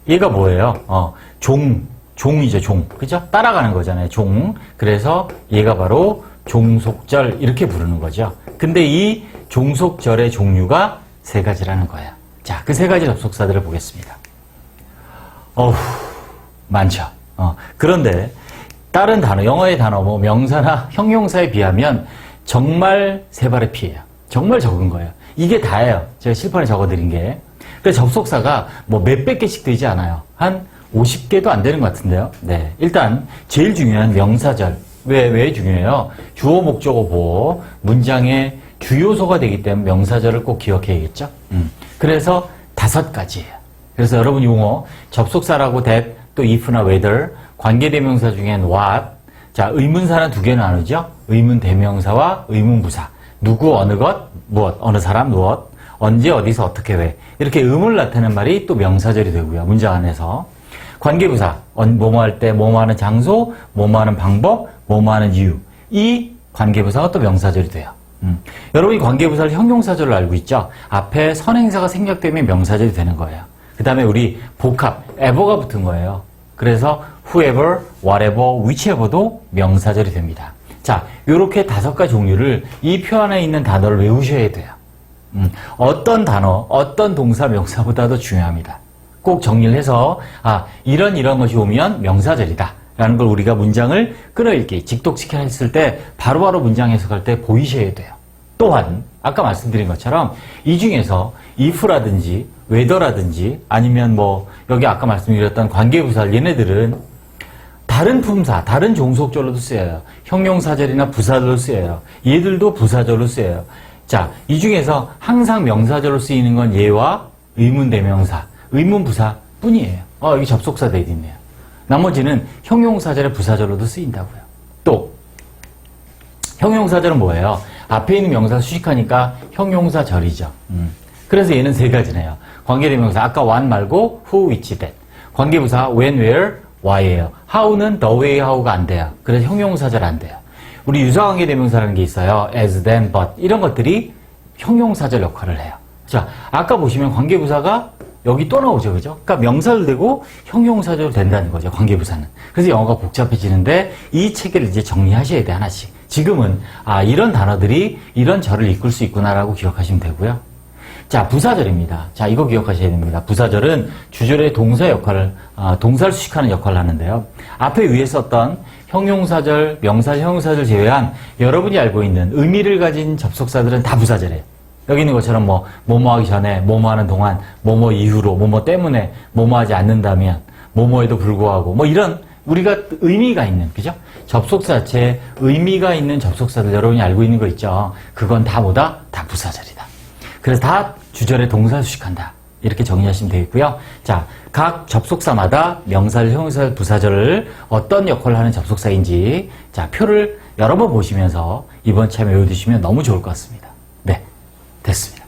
얘가 뭐예요? 종이죠. 종. 그죠? 따라가는 거잖아요. 종. 그래서 얘가 바로 종속절 이렇게 부르는 거죠. 근데 이 종속절의 종류가 세 가지라는 거예요. 자, 그 세 가지 접속사들을 보겠습니다. 많죠. 그런데 다른 단어, 영어의 단어, 뭐 명사나 형용사에 비하면 정말 세 발의 피해요. 정말 적은 거예요. 이게 다예요. 제가 실판에 적어드린 게. 그래서 접속사가 뭐 몇백 개씩 되지 않아요. 한 50개도 안 되는 것 같은데요. 네. 일단 제일 중요한 명사절. 왜 중요해요? 주어, 목적어, 보어, 문장의 주요소가 되기 때문에 명사절을 꼭 기억해야겠죠? 그래서 5가지예요. 그래서 여러분 용어, 접속사라고 that, 또 if나 whether, 관계대명사 중엔 what, 자, 의문사는 2개 나누죠? 의문대명사와 의문부사. 누구, 어느 것, 무엇, 어느 사람, 무엇, 언제, 어디서, 어떻게, 왜. 이렇게 의문을 나타내는 말이 또 명사절이 되고요. 문장 안에서. 관계부사, 뭐뭐 할 때, 뭐뭐 하는 장소, 뭐뭐 하는 방법, 뭐뭐 하는 이유. 이 관계부사가 또 명사절이 돼요. 여러분이 관계부사를 형용사절로 알고 있죠? 앞에 선행사가 생략되면 명사절이 되는 거예요. 그 다음에 우리 복합, ever가 붙은 거예요. 그래서 whoever, whatever, whichever도 명사절이 됩니다. 자, 요렇게 5가지 종류를 이 표 안에 있는 단어를 외우셔야 돼요. 어떤 단어, 어떤 동사, 명사보다도 중요합니다. 꼭 정리를 해서 이런 것이 오면 명사절이다 라는 걸 우리가 문장을 끌어읽기, 직독시켜 했을 때 바로바로 문장 해석할 때 보이셔야 돼요. 또한 아까 말씀드린 것처럼 이 중에서 if라든지 whether라든지 아니면 뭐 여기 아까 말씀드렸던 관계부사 얘네들은 다른 품사, 다른 종속절로도 쓰여요. 형용사절이나 부사절로 쓰여요. 얘들도 부사절로 쓰여요. 자, 이 중에서 항상 명사절로 쓰이는 건 얘와 의문대명사, 의문부사 뿐이에요. 여기 접속사 돼 있네요. 나머지는 형용사절의 부사절로도 쓰인다고요. 또 형용사절은 뭐예요? 앞에 있는 명사 수식하니까 형용사절이죠. 그래서 얘는 3가지네요. 관계대명사 아까 one 말고 who, which, that. 관계부사 when, where, why예요. how는 the way, how가 안 돼요. 그래서 형용사절 안 돼요. 우리 유사관계대명사라는 게 있어요. as, then, but 이런 것들이 형용사절 역할을 해요. 자, 아까 보시면 관계부사가 여기 또 나오죠, 그죠? 그러니까 명사도 되고 형용사도 된다는 거죠, 관계부사는. 그래서 영어가 복잡해지는데 이 체계를 이제 정리하셔야 돼, 하나씩. 지금은 이런 단어들이 이런 절을 이끌 수 있구나라고 기억하시면 되고요. 자, 부사절입니다. 자, 이거 기억하셔야 됩니다. 부사절은 주절의 동사 역할을, 동사를 수식하는 역할을 하는데요. 앞에 위에 썼던 형용사절, 명사절, 형용사절 제외한 여러분이 알고 있는 의미를 가진 접속사들은 다 부사절이에요. 여기 있는 것처럼 뭐뭐 하기 전에, 뭐뭐 하는 동안, 뭐뭐 이후로, 뭐뭐 때문에, 뭐뭐 하지 않는다면, 뭐뭐에도 불구하고, 뭐 이런 우리가 의미가 있는, 그죠? 접속사 자체에 의미가 있는 접속사들 여러분이 알고 있는 거 있죠? 그건 다 뭐다? 다 부사절이다. 그래서 다 주절의 동사 수식한다. 이렇게 정리하시면 되겠고요. 자, 각 접속사마다 명사절, 형용사절, 부사절을 어떤 역할을 하는 접속사인지 자, 표를 여러 번 보시면서 이번 차에 외워두시면 너무 좋을 것 같습니다. 네, 됐습니다.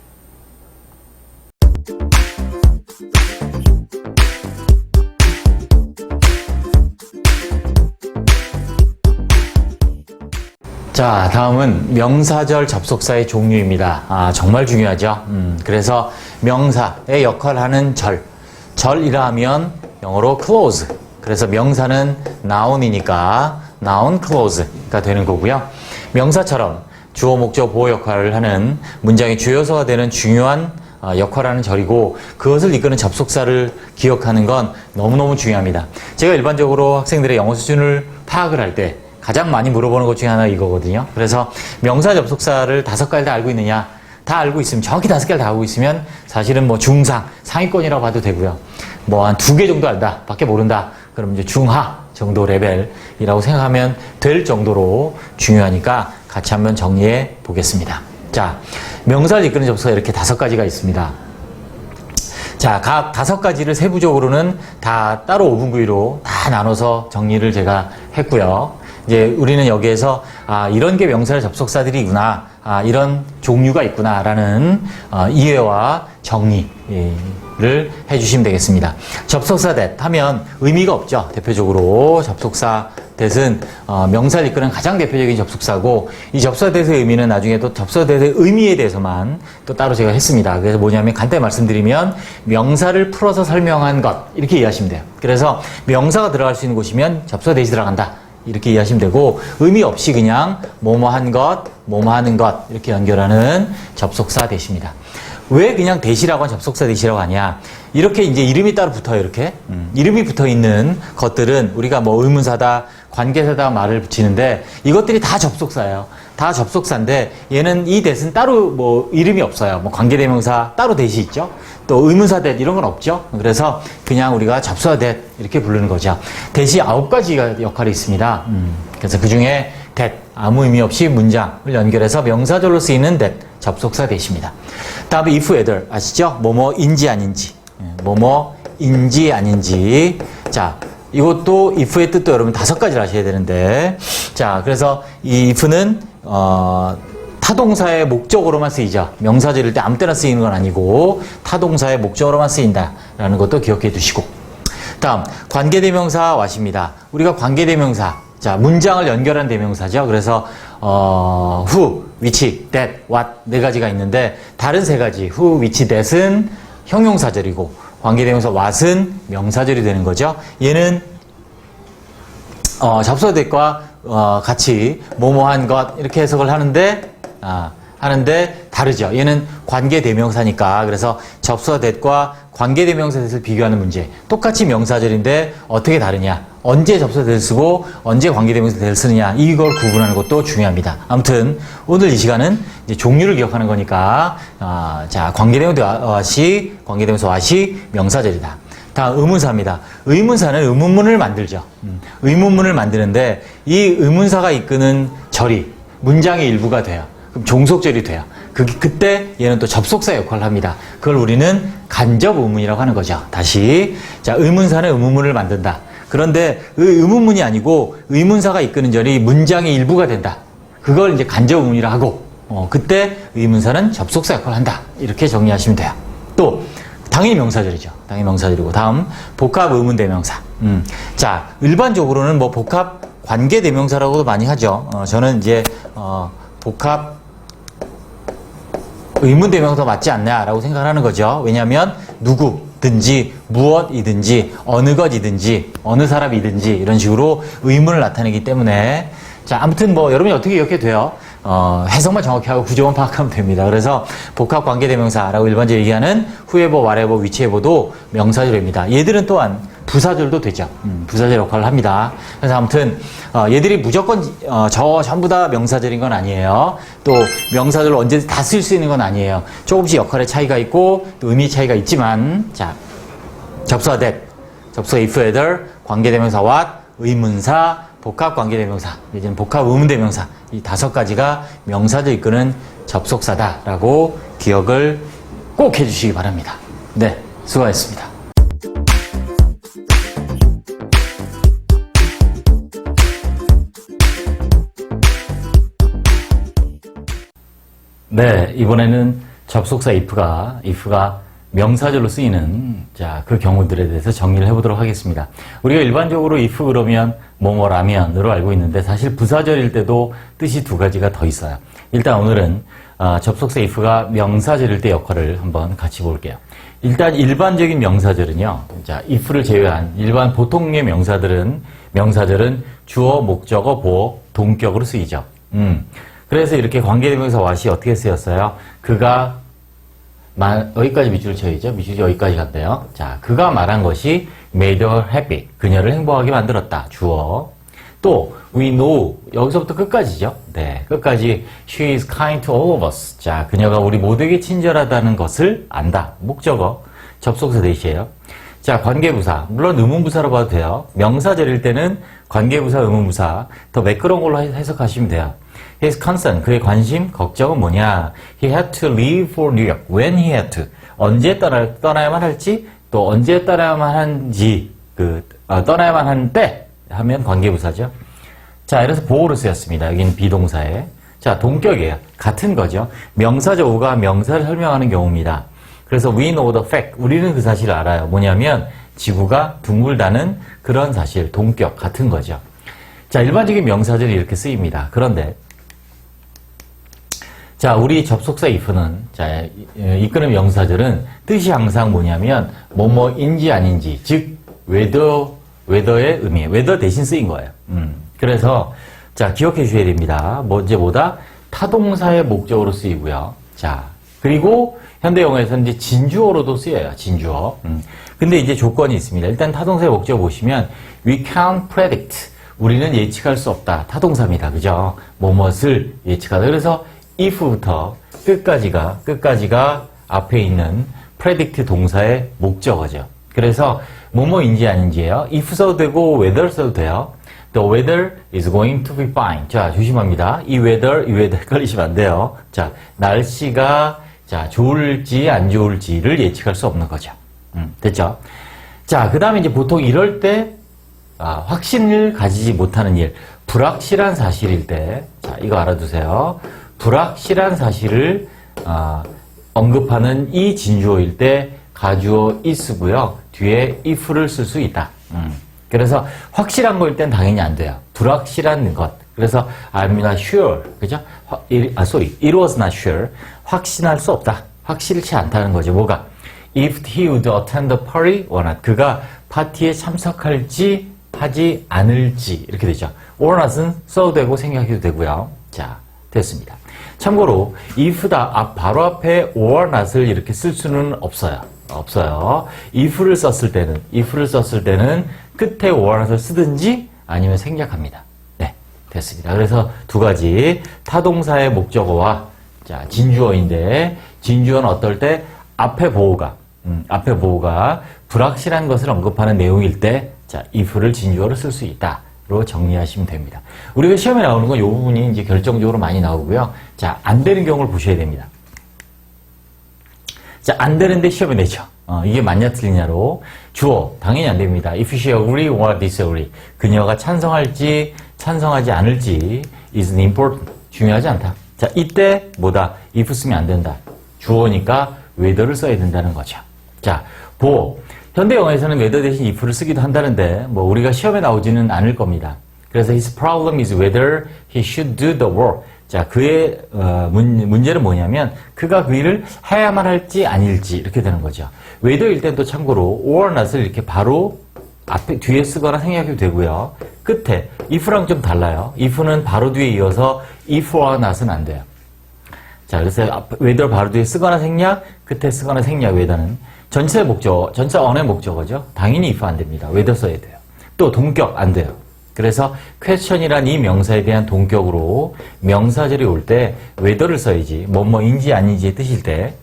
자, 다음은 명사절 접속사의 종류입니다. 정말 중요하죠. 그래서 명사의 역할을 하는 절이라 하면 영어로 clause. 그래서 명사는 noun이니까 noun clause가 되는 거고요. 명사처럼 주어, 목적, 보호 역할을 하는 문장의 주요 요소가 되는 중요한 역할을 하는 절이고 그것을 이끄는 접속사를 기억하는 건 너무너무 중요합니다. 제가 일반적으로 학생들의 영어 수준을 파악을 할 때 가장 많이 물어보는 것 중에 하나 이거거든요. 그래서 명사 접속사를 5가지 다 알고 있느냐? 다 알고 있으면 정확히 5개를 다 알고 있으면 사실은 뭐 중상, 상위권이라고 봐도 되고요. 뭐 한 2개 정도 안다, 밖에 모른다. 그럼 이제 중하 정도 레벨이라고 생각하면 될 정도로 중요하니까 같이 한번 정리해 보겠습니다. 자, 명사를 이끄는 접속사 이렇게 5가지가 있습니다. 자, 각 5가지를 세부적으로는 다 따로 5분 구위로 다 나눠서 정리를 제가 했고요. 이제 우리는 여기에서 이런 게 명사의 접속사들이구나, 이런 종류가 있구나라는 이해와 정리를 해주시면 되겠습니다. 접속사 that 하면 의미가 없죠. 대표적으로 접속사 that은 명사를 이끄는 가장 대표적인 접속사고 이 접속사 that의 의미는 나중에 또 접속사 that의 의미에 대해서만 또 따로 제가 했습니다. 그래서 뭐냐면 간단히 말씀드리면 명사를 풀어서 설명한 것 이렇게 이해하시면 돼요. 그래서 명사가 들어갈 수 있는 곳이면 접속사 that이 들어간다. 이렇게 이해하시면 되고 의미 없이 그냥 뭐뭐한 것, 뭐뭐 하는 것 이렇게 연결하는 접속사 that입니다. 왜 그냥 that이라고 한 접속사 that이라고 하냐? 이렇게 이제 이름이 따로 붙어요. 이렇게 이름이 붙어 있는 것들은 우리가 뭐 의문사다, 관계사다 말을 붙이는데 이것들이 다 접속사예요. 다 접속사인데 얘는 이 that은 따로 뭐 이름이 없어요. 뭐 관계대명사 따로 that이 있죠. 또 의문사 that 이런 건 없죠. 그래서 그냥 우리가 접속사 that 이렇게 부르는 거죠. that이 9가지 역할이 있습니다. 그래서 그 중에 that 아무 의미 없이 문장을 연결해서 명사절로 쓰이는 that 접속사 that입니다. 다음에 if whether 아시죠? 뭐뭐인지 아닌지, 뭐뭐인지 아닌지. 자, 이것도 if의 뜻도 여러분 5가지를 아셔야 되는데, 자, 그래서 이 if는 타동사의 목적으로만 쓰이죠. 명사절일 때 아무 때나 쓰이는 건 아니고 타동사의 목적으로만 쓰인다라는 것도 기억해 두시고. 다음 관계대명사 what입니다. 우리가 관계대명사, 자, 문장을 연결한 대명사죠. 그래서 who, which, that, what 4가지가 있는데 다른 3가지 who, which, that은 형용사절이고 관계대명사 what은 명사절이 되는 거죠. 얘는 접속사 that과 같이 뭐뭐한 것 이렇게 해석을 하는데 다르죠. 얘는 관계대명사니까. 그래서 접속사 that과 관계대명사 that을 비교하는 문제. 똑같이 명사절인데 어떻게 다르냐? 언제 접속사 that을 쓰고 언제 관계대명사 that을 쓰느냐? 이걸 구분하는 것도 중요합니다. 아무튼 오늘 이 시간은 이제 종류를 기억하는 거니까 자, 관계대명사 what이 명사절이다. 다음 의문사입니다. 의문사는 의문문을 만들죠. 의문문을 만드는데 이 의문사가 이끄는 절이 문장의 일부가 돼요. 그럼 종속절이 돼요. 그때 얘는 또 접속사 역할을 합니다. 그걸 우리는 간접 의문이라고 하는 거죠. 다시. 자, 의문사는 의문문을 만든다. 그런데 의문문이 아니고 의문사가 이끄는 절이 문장의 일부가 된다. 그걸 이제 간접 의문이라 하고, 그때 의문사는 접속사 역할을 한다. 이렇게 정리하시면 돼요. 또, 당연히 명사절이죠. 당연히 명사절이고. 다음, 복합 의문 대명사. 자, 일반적으로는 뭐 복합 관계 대명사라고도 많이 하죠. 저는 이제, 복합 의문 대명사 맞지 않냐라고 생각하는 거죠. 왜냐하면 누구든지 무엇이든지 어느 것이든지 어느 사람이든지 이런 식으로 의문을 나타내기 때문에 자, 아무튼 뭐 여러분이 어떻게 기억해도 돼요. 해석만 정확히 하고 구조만 파악하면 됩니다. 그래서 복합 관계 대명사라고 일반적으로 얘기하는 whoever, whatever, whichever도 명사절입니다. 얘들은 또한 부사절도 되죠. 부사절 역할을 합니다. 그래서 아무튼 얘들이 무조건 전부 다 명사절인 건 아니에요. 또 명사절을 언제든지 다 쓸 수 있는 건 아니에요. 조금씩 역할의 차이가 있고 또 의미 차이가 있지만 자, 접속사 that, 접속사 if, whether, 관계대명사 what, 의문사, 복합 관계대명사, 이제는 복합 의문대명사 이 5가지가 명사절 이끄는 접속사다라고 기억을 꼭 해주시기 바랍니다. 네. 수고하셨습니다. 네, 이번에는 접속사 if가 명사절로 쓰이는 그 경우들에 대해서 정리를 해보도록 하겠습니다. 우리가 일반적으로 if 그러면 뭐뭐라면으로 알고 있는데 사실 부사절일 때도 뜻이 두 가지가 더 있어요. 일단 오늘은 접속사 if가 명사절일 때 역할을 한번 같이 볼게요. 일단 일반적인 명사절은요, if를 제외한 일반 보통의 명사절은 주어, 목적어, 보어, 동격으로 쓰이죠. 그래서 이렇게 관계대명사 what이 어떻게 쓰였어요? 그가 여기까지 밑줄을 쳐야죠. 밑줄이 여기까지 간대요. 자, 그가 말한 것이 made her happy. 그녀를 행복하게 만들었다. 주어. 또 we know. 여기서부터 끝까지죠. 네, 끝까지 she is kind to all of us. 자, 그녀가 우리 모두에게 친절하다는 것을 안다. 목적어. 접속사 대시예요. 자, 관계부사. 물론 의문부사로 봐도 돼요. 명사절일 때는 관계부사, 의문부사. 더 매끄러운 걸로 해석하시면 돼요. His concern, 그의 관심, 걱정은 뭐냐? He had to leave for New York. When he had to. 언제 떠나야만 할지, 또 언제 떠나야만 한지, 떠나야만 하는 때 하면 관계부사죠. 자, 이래서 보호로 쓰였습니다. 여기는 비동사에. 자, 동격이에요. 같은 거죠. 명사죠. 오가 명사를 설명하는 경우입니다. 그래서 we know the fact. 우리는 그 사실을 알아요. 뭐냐면 지구가 둥글다는 그런 사실, 동격 같은 거죠. 자, 일반적인 명사절이 이렇게 쓰입니다. 그런데 자, 우리 접속사 if는 이끄는 명사절은 뜻이 항상 뭐냐면 뭐뭐인지 아닌지, 즉 whether의 의미예요. whether 대신 쓰인 거예요. 그래서 자, 기억해 주셔야 됩니다. 언제보다 타동사의 목적으로 쓰이고요. 자, 그리고 현대 영어에서는 이제 진주어로도 쓰여요. 진주어. 근데 이제 조건이 있습니다. 일단 타동사의 목적 보시면 we can't predict. 우리는 예측할 수 없다. 타동사입니다. 그죠? 뭐뭇을 예측하다. 그래서 if부터 끝까지가 앞에 있는 predict 동사의 목적어죠. 그래서 뭐뭐인지 아닌지예요. if 써도 되고 whether 써도 돼요. The weather is going to be fine. 자, 조심합니다. 이 weather 헷갈리시면 안 돼요. 자, 날씨가 좋을지 안 좋을지를 예측할 수 없는 거죠. 됐죠? 자, 그 다음에 이제 보통 이럴 때 확신을 가지지 못하는 일, 불확실한 사실일 때, 자, 이거 알아두세요. 불확실한 사실을 언급하는 이 진주어일 때 가주어 is고요. 뒤에 if를 쓸 수 있다. 그래서 확실한 거일 땐 당연히 안 돼요. 불확실한 것. 그래서 I'm not sure. 그죠? It was not sure. 확신할 수 없다. 확실치 않다는 거죠. 뭐가? If he would attend the party or not. 그가 파티에 참석할지 하지 않을지 이렇게 되죠. or not은 써도 되고 생각해도 되고요. 자, 됐습니다. 참고로 if다 바로 앞에 or not을 이렇게 쓸 수는 없어요. if를 썼을 때는 끝에 or not을 쓰든지 아니면 생략합니다. 네, 됐습니다. 그래서 두 가지 타동사의 목적어와 진주어인데 진주어는 어떨 때 앞에 보호가 불확실한 것을 언급하는 내용일 때 if를 진주어로 쓸 수 있다로 정리하시면 됩니다. 우리가 시험에 나오는 건 이 부분이 이제 결정적으로 많이 나오고요. 자, 안 되는 경우를 보셔야 됩니다. 자, 안 되는데 시험에 내죠. 이게 맞냐 틀리냐로 주어 당연히 안 됩니다. If she agree or disagree. 그녀가 찬성할지 찬성하지 않을지 is important. 중요하지 않다. 자, 이때 뭐다? if 쓰면 안 된다. 주어니까 whether를 써야 된다는 거죠. 자, 보호. 현대 영어에서는 whether 대신 if를 쓰기도 한다는데 우리가 시험에 나오지는 않을 겁니다. 그래서 his problem is whether he should do the work. 자, 그의 문제는 뭐냐면 그가 그 일을 해야만 할지 아닐지 이렇게 되는 거죠. whether일 땐 또 참고로 or not을 이렇게 바로 뒤에 쓰거나 생략해도 되고요. 끝에 if랑 좀 달라요. if는 바로 뒤에 이어서 if or not은 안 돼요. 자, 그래서 whether 바로 뒤에 쓰거나 생략, 끝에 쓰거나 생략 whether는 전체 on의 목적어죠. 당연히 if 안 됩니다. whether 써야 돼요. 또 동격 안 돼요. 그래서 question이란 이 명사에 대한 동격으로 명사절이 올 때 whether를 써야지 뭐뭐인지 아닌지의 뜻일 때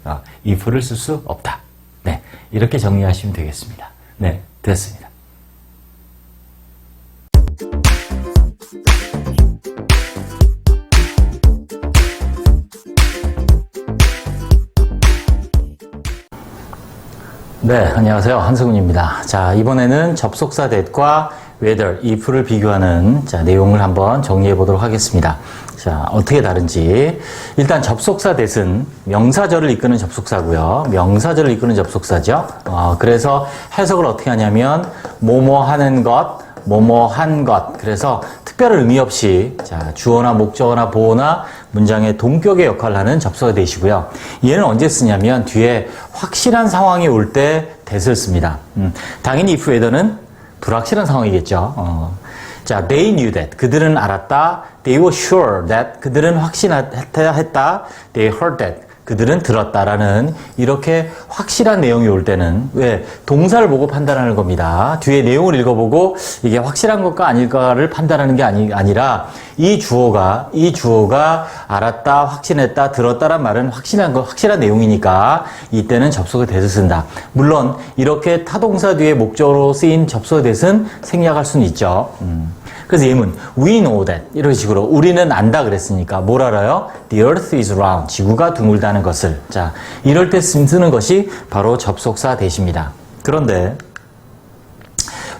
if를 쓸 수 없다. 네, 이렇게 정리하시면 되겠습니다. 네, 됐습니다. 네, 안녕하세요. 한승훈입니다. 자, 이번에는 접속사 that과 whether, if를 비교하는 내용을 한번 정리해 보도록 하겠습니다. 자, 어떻게 다른지. 일단 접속사 that은 명사절을 이끄는 접속사고요. 명사절을 이끄는 접속사죠. 그래서 해석을 어떻게 하냐면 뭐뭐 하는 것, 뭐뭐 한 것. 그래서 특별한 의미 없이 주어나 목적어나 보어나 문장의 동격의 역할을 하는 접속사 that이고요. 얘는 언제 쓰냐면 뒤에 확실한 상황이 올 때 that을 씁니다. 당연히 if whether는 불확실한 상황이겠죠. 자, they knew that. 그들은 알았다. They were sure that. 그들은 확신했다. They heard that. 그들은 들었다라는 이렇게 확실한 내용이 올 때는 왜? 동사를 보고 판단하는 겁니다. 뒤에 내용을 읽어보고 이게 확실한 것과 아닐까를 판단하는 게 아니라 이 주어가 알았다, 확신했다, 들었다란 말은 확실한 내용이니까 이때는 접속사 that을 쓴다. 물론 이렇게 타동사 뒤에 목적으로 쓰인 접속사 that은 생략할 수는 있죠. 그래서 예문 we know that 이런 식으로 우리는 안다 그랬으니까 뭘 알아요? The earth is round. 지구가 둥글다는 것을. 자, 이럴 때 쓰는 것이 바로 접속사 that입니다. 그런데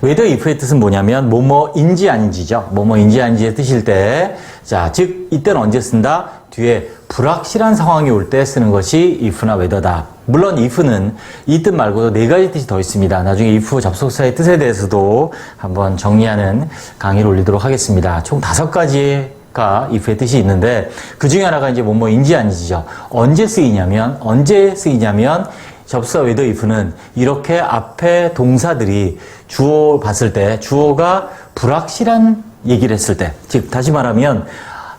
whether if의 뜻은 뭐냐면 뭐뭐인지 아닌지죠. 뭐뭐인지 아닌지의 뜻일 때, 자, 즉 이때는 언제 쓴다? 뒤에 불확실한 상황이 올 때 쓰는 것이 if나 whether다. 물론 if는 이 뜻 말고도 네 가지 뜻이 더 있습니다. 나중에 if 접속사의 뜻에 대해서도 한번 정리하는 강의를 올리도록 하겠습니다. 총 5가지가 if의 뜻이 있는데 그 중에 하나가 이제 뭐뭐인지 아닌지죠. 언제 쓰이냐면 접속사 whether if는 이렇게 앞에 동사들이 주어 봤을 때 주어가 불확실한 얘기를 했을 때, 즉 다시 말하면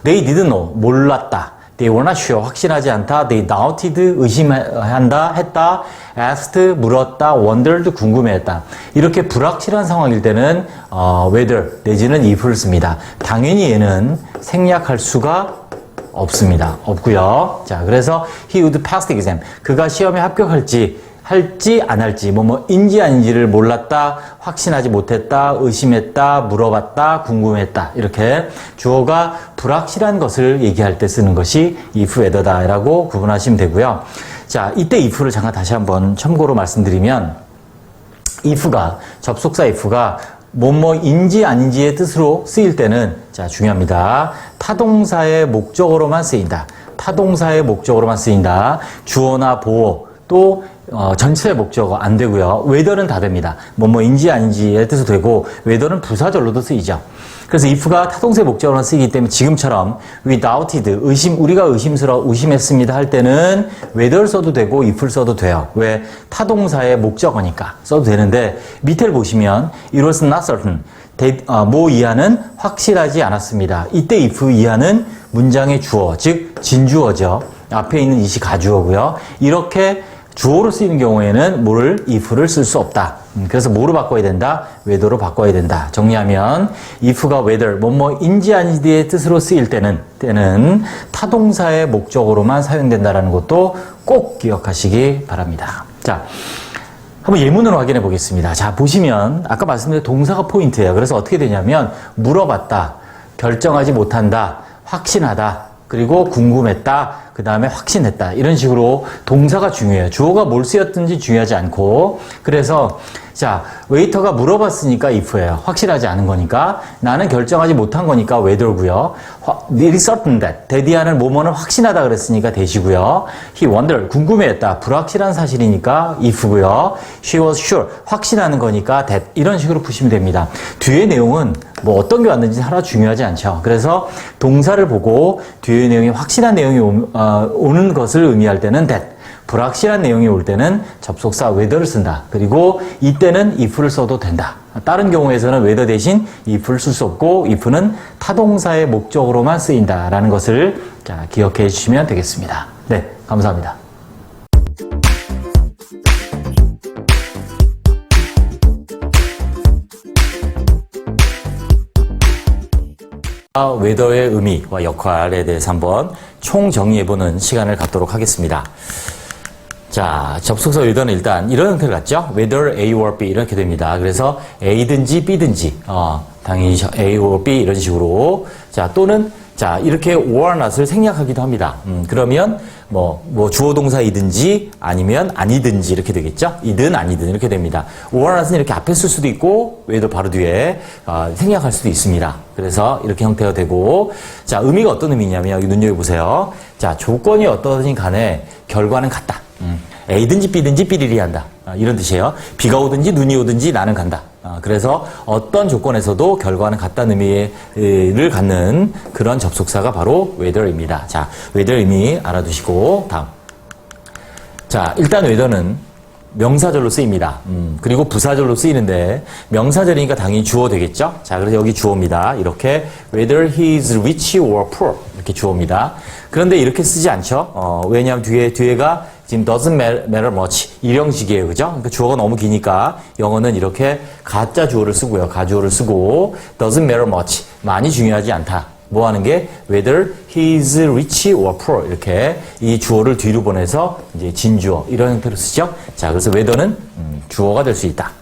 they didn't know, 몰랐다. They were not sure, 확신하지 않다. They doubted, 의심한다, 했다. Asked, 물었다. Wondered, 궁금해했다. 이렇게 불확실한 상황일 때는 whether 내지는 if를 씁니다. 당연히 얘는 생략할 수가 없습니다. 없고요. 자, 그래서 he would pass the exam. 그가 시험에 합격할지 안 할지, 뭐뭐인지 아닌지를 몰랐다, 확신하지 못했다, 의심했다, 물어봤다, 궁금했다. 이렇게 주어가 불확실한 것을 얘기할 때 쓰는 것이 if whether다라고 구분하시면 되고요. 자, 이때 if를 잠깐 다시 한번 참고로 말씀드리면 접속사 if가 뭐뭐인지 아닌지의 뜻으로 쓰일 때는 자, 중요합니다. 타동사의 목적어로만 쓰인다. 주어나 보어 또 전체 목적어 안 되고요. whether는 다 됩니다. 뭐뭐인지 아닌지의 뜻도 되고 whether는 부사절로도 쓰이죠. 그래서 if가 타동사의 목적어로만 쓰이기 때문에 지금처럼 we doubted, 우리가 의심했습니다 할 때는 whether 써도 되고 if를 써도 돼요. 왜? 타동사의 목적어니까 써도 되는데 밑에를 보시면 it was not certain. 뭐 이하는 확실하지 않았습니다. 이때 if 이하는 문장의 주어, 즉 진주어죠. 앞에 있는 it이 가주어고요. 이렇게 주어로 쓰이는 경우에는 if를 쓸 수 없다. 그래서 뭐로 바꿔야 된다? whether로 바꿔야 된다. 정리하면 if가 whether, 뭐뭐인지 아닌지의 뜻으로 쓰일 때는 타동사의 목적어로만 사용된다는 것도 꼭 기억하시기 바랍니다. 자, 한번 예문으로 확인해 보겠습니다. 자, 보시면 아까 말씀드린 동사가 포인트예요. 그래서 어떻게 되냐면 물어봤다, 결정하지 못한다, 확신하다, 그리고 궁금했다, 그 다음에 확신했다. 이런 식으로 동사가 중요해요. 주어가 뭘 쓰였든지 중요하지 않고. 그래서 자, 웨이터가 물어봤으니까 if예요. 확실하지 않은 거니까. 나는 결정하지 못한 거니까 whether고요. It is certain that. 대디하는 뭐뭐는 확신하다 그랬으니까 that이고요. He wondered. 궁금해했다. 불확실한 사실이니까 if고요. She was sure. 확신하는 거니까 that. 이런 식으로 푸시면 됩니다. 뒤에 내용은 뭐 어떤 게 왔는지 하나 중요하지 않죠. 그래서 동사를 보고 뒤에 내용이 확실한 내용이 오는 것을 의미할 때는 that. 불확실한 내용이 올 때는 접속사 whether를 쓴다. 그리고 이때는 if를 써도 된다. 다른 경우에서는 whether 대신 if를 쓸 수 없고 if는 타동사의 목적으로만 쓰인다라는 것을 자, 기억해 주시면 되겠습니다. 네, 감사합니다. whether의 의미와 역할에 대해서 한번 총정리해보는 시간을 갖도록 하겠습니다. 자, 접속사 whether는 일단 이런 형태를 갖죠. whether A or B 이렇게 됩니다. 그래서 A든지 B든지 당연히 A or B 이런 식으로 자 또는 자, 이렇게 or not을 생략하기도 합니다. 그러면 뭐 주어 동사이든지 아니면 아니든지 이렇게 되겠죠? 이든 아니든 이렇게 됩니다. or not은 이렇게 앞에 쓸 수도 있고 whether 바로 뒤에 생략할 수도 있습니다. 그래서 이렇게 형태가 되고, 자, 의미가 어떤 의미냐면 여기 눈여겨보세요. 자, 조건이 어떠든 간에 결과는 같다. A든지 B든지 삐리리 한다. 이런 뜻이에요. 비가 오든지 눈이 오든지 나는 간다. 그래서 어떤 조건에서도 결과는 같다는 의미를 갖는 그런 접속사가 바로 whether입니다. 자, whether 의미 알아두시고 다음. 자, 일단 whether는 명사절로 쓰입니다. 그리고 부사절로 쓰이는데 명사절이니까 당연히 주어 되겠죠? 자, 그래서 여기 주어입니다. 이렇게 whether he is rich or poor 이렇게 주어입니다. 그런데 이렇게 쓰지 않죠? 왜냐하면 뒤에가 지금 doesn't matter much 일형식이에요. 그죠? 그러니까 주어가 너무 기니까 영어는 이렇게 가짜 주어를 쓰고요. 가주어를 쓰고 doesn't matter much 많이 중요하지 않다. 뭐 하는 게 whether he is rich or poor 이렇게 이 주어를 뒤로 보내서 이제 진주어 이런 형태로 쓰죠. 자, 그래서 whether는 주어가 될 수 있다.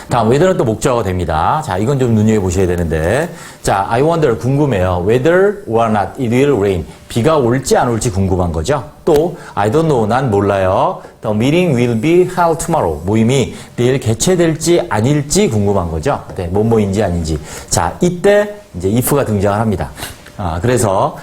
다음 whether는 또 목적어가 됩니다. 자, 이건 좀 눈여겨보셔야 되는데, 자, I wonder 궁금해요. whether or not it will rain 비가 올지 안 올지 궁금한 거죠. 또 I don't know 난 몰라요. The meeting will be held tomorrow 모임이 내일 개최될지 아닐지 궁금한 거죠. 네, 뭐뭐인지 아닌지. 자, 이때 이제 if가 등장을 합니다. 그래서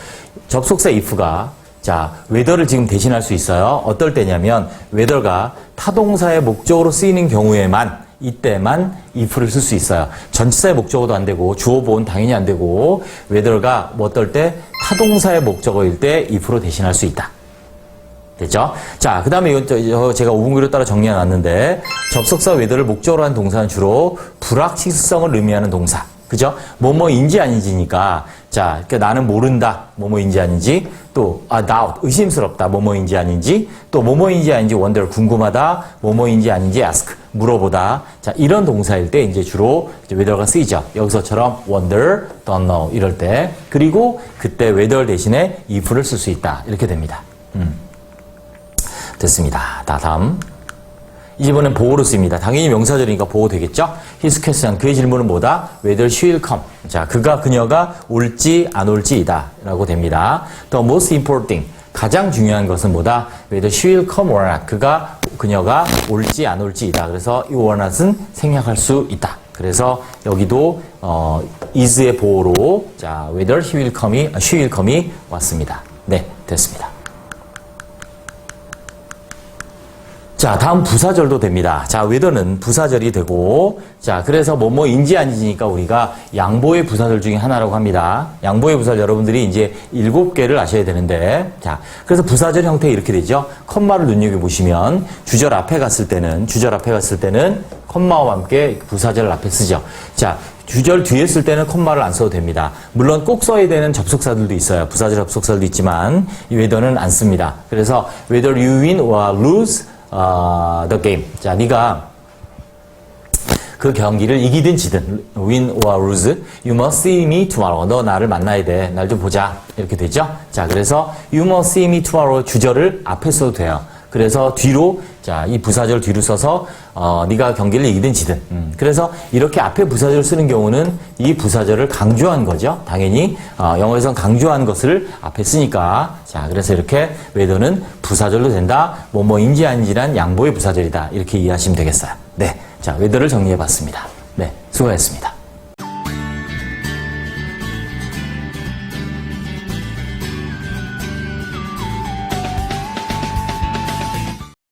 접속사 if가 자, whether를 지금 대신할 수 있어요. 어떨 때냐면 whether가 타동사의 목적으로 쓰이는 경우에만 이때만 if를 쓸 수 있어요. 전치사의 목적어도 안 되고 주어 보호는 당연히 안 되고 whether가 뭐 어떨 때 타동사의 목적어일 때 if로 대신할 수 있다. 됐죠? 자, 그 다음에 이건 제가 5분기로 따라 정리해 놨는데 접속사 whether를 목적으로 한 동사는 주로 불확실성을 의미하는 동사. 그죠? 뭐뭐인지 아닌지니까 자, 그러니까 나는 모른다. 뭐뭐인지 아닌지 또 doubt 의심스럽다. 뭐뭐인지 아닌지 또 뭐뭐인지 아닌지 wonder 궁금하다. 뭐뭐인지 아닌지 ask 물어보다. 자, 이런 동사일 때 이제 주로 whether가 쓰이죠. 여기서처럼 wonder, don't know 이럴 때 그리고 그때 whether 대신에 if를 쓸 수 있다. 이렇게 됩니다. 됐습니다. 다음. 이 집은 보호로 쓰입니다. 당연히 명사절이니까 보호 되겠죠? His question, 그의 질문은 뭐다? Whether she will come. 자, 그녀가 올지 안 올지이다. 라고 됩니다. The most important thing, 가장 중요한 것은 뭐다? Whether she will come or not. 그녀가 올지 안 올지이다. 그래서 이 or not은 생략할 수 있다. 그래서 여기도 is의 보호로 자, whether she will come이 왔습니다. 네, 됐습니다. 자, 다음 부사절도 됩니다. 자, whether는 부사절이 되고, 자, 그래서 뭐뭐인지 아닌지니까 우리가 양보의 부사절 중에 하나라고 합니다. 양보의 부사절 여러분들이 이제 7개를 아셔야 되는데, 자, 그래서 부사절 형태 이렇게 되죠. 컴마를 눈여겨보시면, 주절 앞에 갔을 때는 컴마와 함께 부사절을 앞에 쓰죠. 자, 주절 뒤에 쓸 때는 컴마를 안 써도 됩니다. 물론 꼭 써야 되는 접속사들도 있어요. 부사절 접속사들도 있지만, 이 whether는 안 씁니다. 그래서 whether you win or lose, the game. 자, 네가 그 경기를 이기든 지든 win or lose, you must see me tomorrow. 너 나를 만나야 돼. 날 좀 보자. 이렇게 되죠? 자, 그래서 you must see me tomorrow 주절을 앞에 써도 돼요. 그래서 뒤로 자, 이 부사절 뒤로 써서 네가 경기를 이기든 지든. 그래서 이렇게 앞에 부사절을 쓰는 경우는 이 부사절을 강조한 거죠. 당연히 영어에선 강조한 것을 앞에 쓰니까. 자, 그래서 이렇게 whether는 부사절로 된다. 뭐뭐인지 아닌지란 양보의 부사절이다. 이렇게 이해하시면 되겠어요. 네, 자, whether를 정리해봤습니다. 네, 수고하셨습니다.